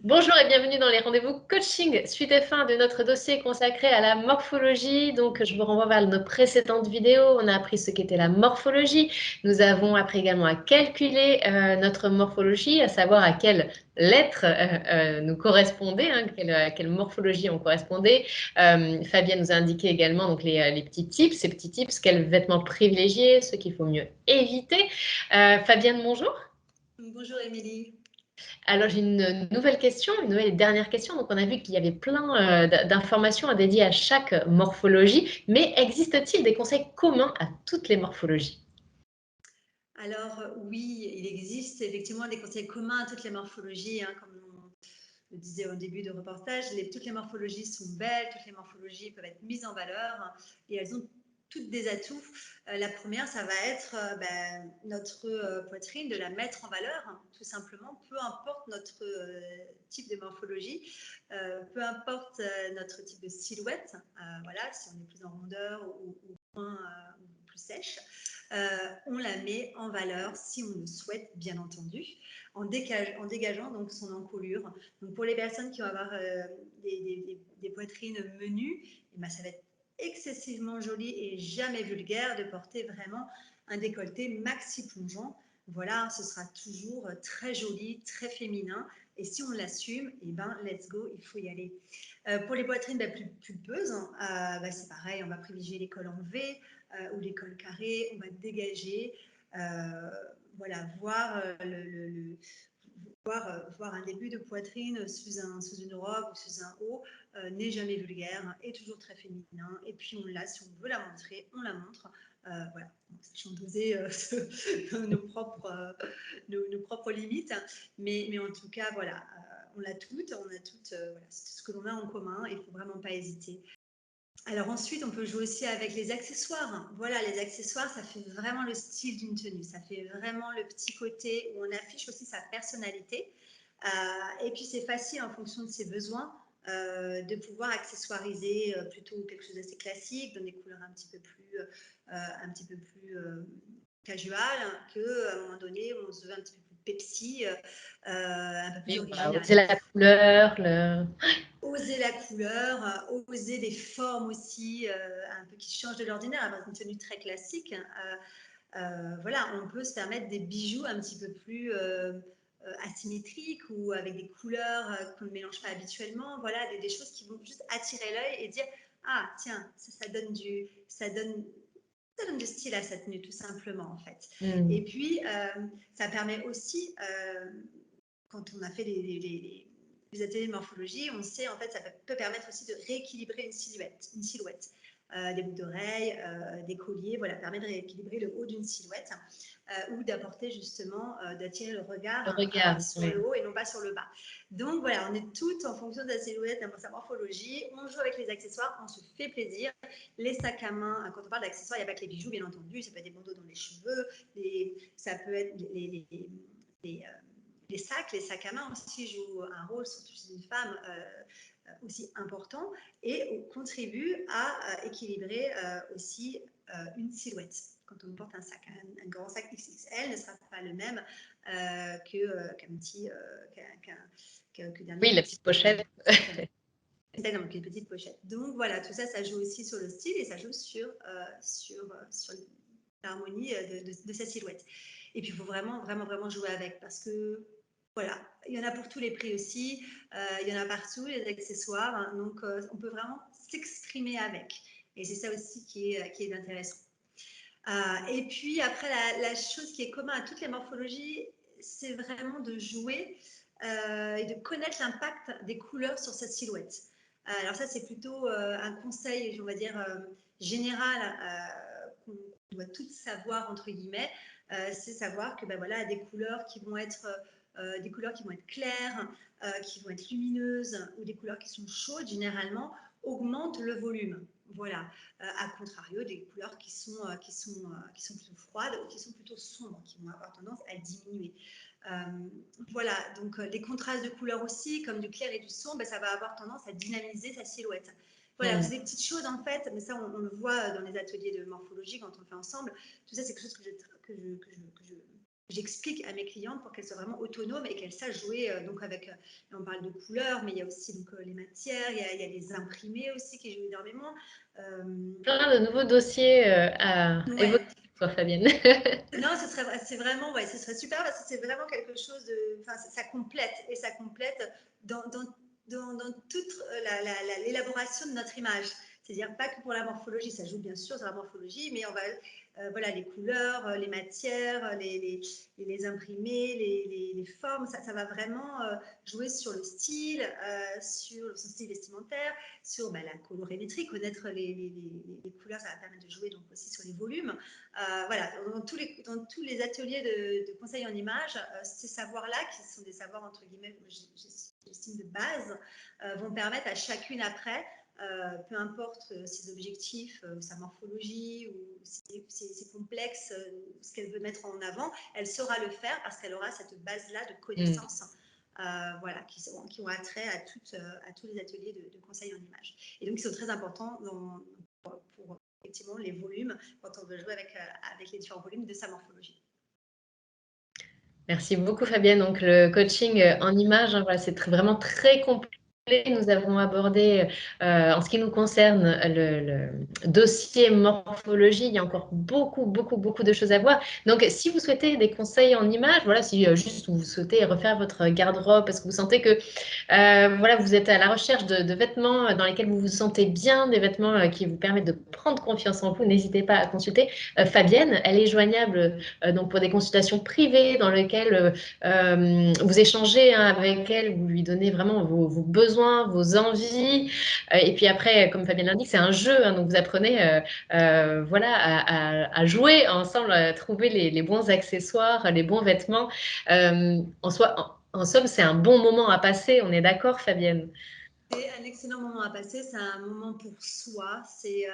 Bonjour et bienvenue dans les rendez-vous coaching, suite et fin de notre dossier consacré à la morphologie. Donc, je vous renvoie vers nos précédentes vidéos. On a appris ce qu'était la morphologie. Nous avons appris également à calculer notre morphologie, à savoir à quelle lettre nous correspondait, à quelle morphologie on correspondait. Fabienne nous a indiqué également donc, les petits tips, ces petits tips, quels vêtements privilégier, ce qu'il faut mieux éviter. Fabienne, bonjour. Bonjour Émilie. Alors, j'ai une nouvelle question, une nouvelle et dernière question. Donc, on a vu qu'il y avait plein d'informations à dédier à chaque morphologie, mais existe-t-il des conseils communs à toutes les morphologies? Alors oui, il existe effectivement des conseils communs à toutes les morphologies, comme on le disait au début de reportage. Toutes les morphologies sont belles, toutes les morphologies peuvent être mises en valeur et elles ont toutes des atouts. La première, ça va être notre poitrine, de la mettre en valeur, tout simplement, peu importe notre type de morphologie, peu importe notre type de silhouette, voilà, si on est plus en rondeur ou moins plus sèche. On la met en valeur si on le souhaite, bien entendu, en dégageant donc son encolure. Donc pour les personnes qui vont avoir des poitrines menues, ça va être excessivement joli et jamais vulgaire de porter vraiment un décolleté maxi plongeant. Voilà, ce sera toujours très joli, très féminin. Et si on l'assume, let's go, il faut y aller. Pour les poitrines plus pulpeuses, c'est pareil, on va privilégier les cols en V ou les cols carrés, on va dégager, voilà, voir voir un début de poitrine sous une robe ou sous un haut n'est jamais vulgaire, est toujours très féminin. Et puis on l'a, si on veut la montrer, on la montre. Voilà, sachant doser nos propres limites. Mais en tout cas, voilà, on a toutes, voilà, c'est ce que l'on a en commun. Il ne faut vraiment pas hésiter. Alors ensuite, on peut jouer aussi avec les accessoires. Voilà, les accessoires, ça fait vraiment le style d'une tenue. Ça fait vraiment le petit côté où on affiche aussi sa personnalité. Et puis, c'est facile en fonction de ses besoins de pouvoir accessoiriser plutôt quelque chose d'assez classique, dans des couleurs un petit peu plus casual, qu'à un moment donné, on se veut un petit peu plus Pepsi, un peu plus Oui, original. oser la couleur, Oser la couleur, oser des formes aussi, un peu qui changent de l'ordinaire, avoir une tenue très classique. Voilà, on peut se permettre des bijoux un petit peu plus asymétriques ou avec des couleurs qu'on ne mélange pas habituellement. Voilà, des choses qui vont juste attirer l'œil et dire ah tiens, ça donne du style à cette tenue tout simplement en fait. Et puis ça permet aussi quand on a fait les ateliers de morphologie, on sait en fait ça peut permettre aussi de rééquilibrer une silhouette. Des boucles d'oreilles, des colliers, voilà, permet de rééquilibrer le haut d'une silhouette ou d'apporter justement, d'attirer le regard le regard. sur Oui. le haut et non pas sur le bas. Donc voilà, on est toutes en fonction de la silhouette, de sa morphologie, on joue avec les accessoires, on se fait plaisir. Les sacs à main, quand on parle d'accessoires, il n'y a pas que les bijoux, bien entendu, ça peut être des bandeaux dans les cheveux, ça peut être les sacs à main aussi jouent un rôle, surtout chez une femme, aussi important et contribue à équilibrer aussi une silhouette. Quand on porte un grand sac XXL ne sera pas le même qu'un petit Oui, la petite pochette. Exactement, qu'une petite pochette. Donc voilà, tout ça, ça joue aussi sur le style et ça joue sur l'harmonie de sa silhouette. Et puis il faut vraiment jouer avec parce que voilà, il y en a pour tous les prix aussi, il y en a partout, les accessoires, donc on peut vraiment s'exprimer avec. Et c'est ça aussi qui est intéressant. Et puis après, la chose qui est commune à toutes les morphologies, c'est vraiment de jouer et de connaître l'impact des couleurs sur sa silhouette. Alors ça, c'est plutôt un conseil, on va dire, général qu'on doit toutes savoir, entre guillemets, c'est savoir que voilà, des couleurs qui vont être claires, qui vont être lumineuses ou des couleurs qui sont chaudes, généralement, augmentent le volume. Voilà. À contrario, des couleurs qui sont plutôt froides ou qui sont plutôt sombres, qui vont avoir tendance à diminuer. Voilà, donc les contrastes de couleurs aussi, comme du clair et du sombre, ça va avoir tendance à dynamiser sa silhouette. Voilà, c'est des petites choses en fait, mais ça on le voit dans les ateliers de morphologie quand on le fait ensemble. Tout ça, c'est quelque chose que je j'explique à mes clientes pour qu'elles soient vraiment autonomes et qu'elles sachent jouer. Donc avec, on parle de couleurs, mais il y a aussi donc, les matières, il y a les imprimés aussi qui jouent énormément. Plein de nouveaux dossiers à évoquer, Ouais. toi, Fabienne. Non, c'est vraiment, ouais, ce serait super parce que c'est vraiment quelque chose de, enfin, ça complète et ça complète dans toute l'élaboration de notre image. C'est-à-dire pas que pour la morphologie, ça joue bien sûr sur la morphologie, mais on va, voilà, les couleurs, les matières, les imprimés, les formes, ça va vraiment jouer sur le style, sur son style vestimentaire, sur la colorimétrie, connaître les couleurs, ça va permettre de jouer donc aussi sur les volumes. Voilà, dans tous les ateliers de conseil en images, ces savoirs-là, qui sont des savoirs entre guillemets, j'estime de base, vont permettre à chacune après, peu importe ses objectifs, sa morphologie ou ses complexes, ce qu'elle veut mettre en avant, elle saura le faire parce qu'elle aura cette base-là de connaissances. Voilà, qui ont attrait à tous les ateliers de conseil en images. Et donc, ils sont très importants pour effectivement les volumes quand on veut jouer avec les différents volumes de sa morphologie. Merci beaucoup, Fabienne. Donc, le coaching en images, hein, voilà, c'est vraiment très complet. Nous avons abordé, en ce qui nous concerne, le dossier morphologie. Il y a encore beaucoup de choses à voir. Donc, si vous souhaitez des conseils en images, voilà, si juste vous souhaitez refaire votre garde-robe parce que vous sentez que voilà, vous êtes à la recherche de vêtements dans lesquels vous vous sentez bien, des vêtements qui vous permettent de prendre confiance en vous, n'hésitez pas à consulter Fabienne. Elle est joignable donc pour des consultations privées dans lesquelles vous échangez avec elle, vous lui donnez vraiment vos besoins, vos envies. Et puis après, comme Fabienne l'indique, c'est un jeu, hein, donc vous apprenez voilà, à jouer ensemble, à trouver les bons accessoires, les bons vêtements. En somme, c'est un bon moment à passer, on est d'accord, Fabienne? C'est un excellent moment à passer, c'est un moment pour soi, c'est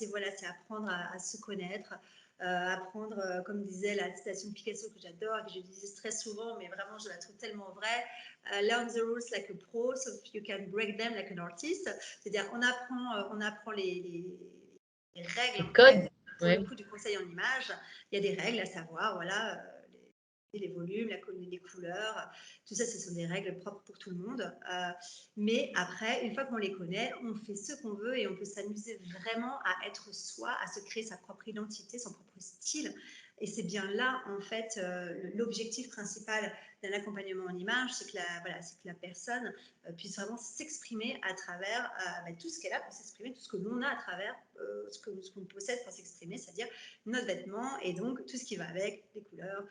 voilà, c'est apprendre à se connaître, apprendre, comme disait la citation de Picasso que j'adore et que je disais très souvent, mais vraiment je la trouve tellement vraie, learn the rules like a pro, so you can break them like an artist. C'est-à-dire on apprend les règles Les en codes, fait, pour le ouais. coup du conseil en images. Il y a des règles à savoir, voilà, les volumes, les couleurs, tout ça, ce sont des règles propres pour tout le monde. Mais après, une fois qu'on les connaît, on fait ce qu'on veut et on peut s'amuser vraiment à être soi, à se créer sa propre identité, son propre style. Et c'est bien là, en fait, l'objectif principal d'un accompagnement en image, c'est que la personne puisse vraiment s'exprimer à travers tout ce qu'elle a pour s'exprimer, tout ce que l'on a à travers ce qu'on possède pour s'exprimer, c'est-à-dire notre vêtement et donc tout ce qui va avec, les couleurs,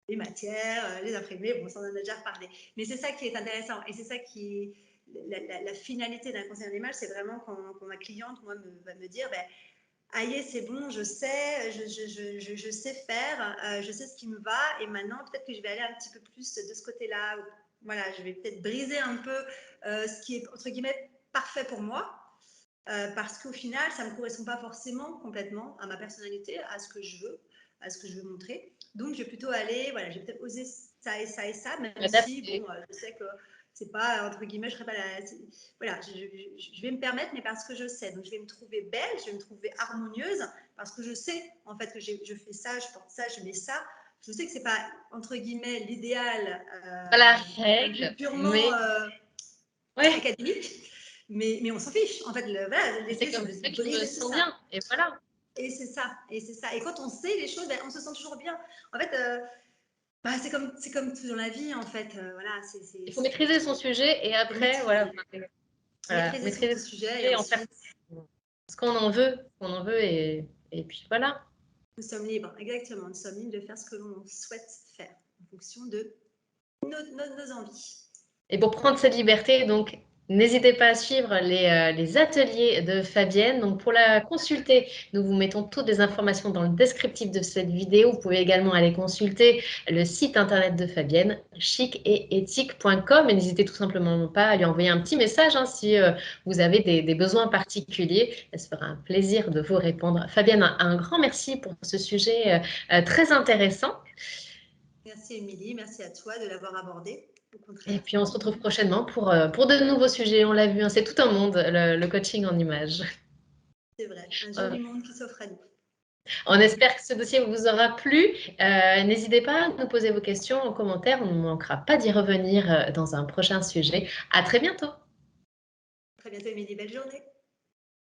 les matières, les imprimés, bon, ça on en a déjà reparlé. Mais c'est ça qui est intéressant et c'est ça qui est la finalité d'un conseil en image, c'est vraiment quand ma cliente, moi, va me dire, ben, aïe, c'est bon, je sais, je sais faire, je sais ce qui me va et maintenant peut-être que je vais aller un petit peu plus de ce côté-là. Voilà, je vais peut-être briser un peu ce qui est, entre guillemets, parfait pour moi. Parce qu'au final, ça ne me correspond pas forcément complètement à ma personnalité, à ce que je veux, à ce que je veux montrer. Donc, je vais plutôt aller, voilà, je vais peut-être oser ça et ça et ça, même si, bon, je sais que c'est pas, entre guillemets, je serais pas la. Voilà, je vais me permettre, mais parce que je sais. Donc, je vais me trouver belle, je vais me trouver harmonieuse, parce que je sais, en fait, que je fais ça, je porte ça, je mets ça. Je sais que c'est pas, entre guillemets, l'idéal Pas la règle, purement mais ouais, académique. Mais on s'en fiche. En fait, voilà, c'est l'idée, c'est comme de ça que je me briser tout sens ça. bien. Et voilà. Et c'est ça. Et c'est ça. Et quand on sait les choses, ben, on se sent toujours bien. En fait, c'est comme tout dans la vie, en fait. Voilà, Il faut maîtriser son sujet et après, voilà, maîtriser son maîtriser son sujet et sujet, en faire ensuite, ce qu'on en veut et puis voilà. nous sommes libres. Exactement. Nous sommes libres de faire ce que l'on souhaite faire en fonction de nos envies. Et pour prendre cette liberté, donc, n'hésitez pas à suivre les ateliers de Fabienne. Donc, pour la consulter, nous vous mettons toutes les informations dans le descriptif de cette vidéo. Vous pouvez également aller consulter le site internet de Fabienne, chic-et-éthique.com. Et n'hésitez tout simplement pas à lui envoyer un petit message hein, si vous avez des besoins particuliers. Elle se fera un plaisir de vous répondre. Fabienne, un grand merci pour ce sujet très intéressant. Merci, Émilie. Merci à toi de l'avoir abordé. Au Et contraire. puis, on se retrouve prochainement pour de nouveaux sujets. On l'a vu, hein, c'est tout un monde, le coaching en images. C'est vrai. Un joli monde qui s'offre à nous. On espère que ce dossier vous aura plu. N'hésitez pas à nous poser vos questions en commentaire. On ne manquera pas d'y revenir dans un prochain sujet. À très bientôt. Très bientôt, Émilie. Belle journée.